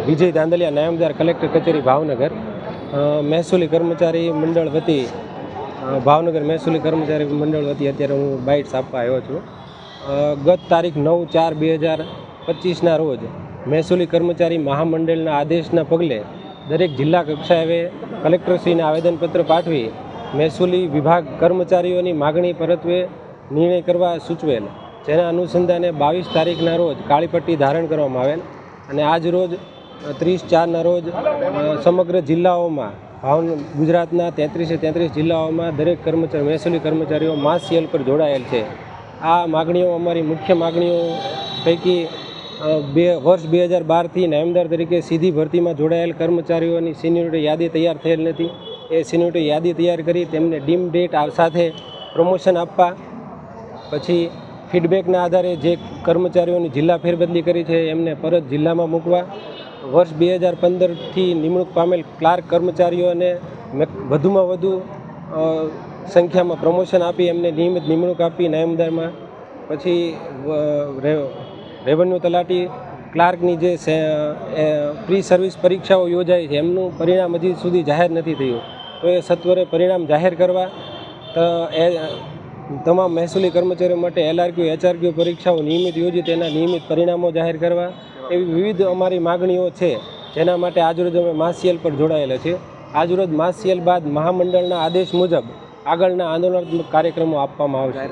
વિજય Dhandhaliya, નાયમદાર collector કચેરી ભાવનગર. મહેસૂલી કર્મચારી મંડળ વતી ભાવનગર મહેસૂલી કર્મચારી મંડળ વતી અત્યારે હું બાઇટ્સ આપવા આવ્યો છું. ગત તારીખ 9/4/2025ના રોજ મહેસૂલી કર્મચારી મહામંડળના આદેશના પગલે દરેક જિલ્લા કક્ષાએ કલેક્ટરશ્રીને આવેદનપત્ર પાઠવી મહેસૂલી વિભાગ કર્મચારીઓની માગણી પરત્વે નિર્ણય કરવા સૂચવેલ, જેના અનુસંધાને 22 તારીખના રોજ કાળી પટ્ટી ધારણ કરવામાં આવેલ અને આજ રોજ 30/4ના રોજ સમગ્ર જિલ્લાઓમાં ગુજરાતના 33 જિલ્લાઓમાં દરેક મહેસૂલી કર્મચારીઓ માસ સેલ પર જોડાયેલ છે. આ માગણીઓ અમારી મુખ્ય માગણીઓ પૈકી વર્ષ 2012થી નાયમદાર તરીકે સીધી ભરતીમાં જોડાયેલ કર્મચારીઓની સિનિયોરિટી યાદી તૈયાર થયેલ નથી. એ સિનિયોરિટી યાદી તૈયાર કરી તેમને ડીમ ડેટ સાથે પ્રમોશન આપવા, પછી ફીડબેકના આધારે જે કર્મચારીઓની જિલ્લા ફેરબદલી કરી છે એમને પરત જિલ્લામાં મૂકવા, વર્ષ 2015થી નિમણૂક પામેલ ક્લાર્ક કર્મચારીઓને વધુમાં વધુ સંખ્યામાં પ્રમોશન આપી એમને નિયમિત નિમણૂક આપી નાયમદારમાં, પછી રેવન્યુ તલાટી ક્લાર્કની જે પ્રી સર્વિસ પરીક્ષાઓ યોજાઈ છે એમનું પરિણામ હજી સુધી જાહેર નથી થયું, તો એ સત્વરે પરિણામ જાહેર કરવા, તમામ મહેસૂલી કર્મચારીઓ માટે LRQ HRQ પરીક્ષાઓ નિયમિત યોજી તેના નિયમિત પરિણામો જાહેર કરવા, એવી વિવિધ અમારી માગણીઓ છે, જેના માટે આજરોજ અમે માસ સેલ પર જોડાયેલા છીએ. આજરોજ માસ સેલ બાદ મહામંડળના આદેશ મુજબ આગળના આંદોલનાત્મક કાર્યક્રમો આપવામાં આવશે.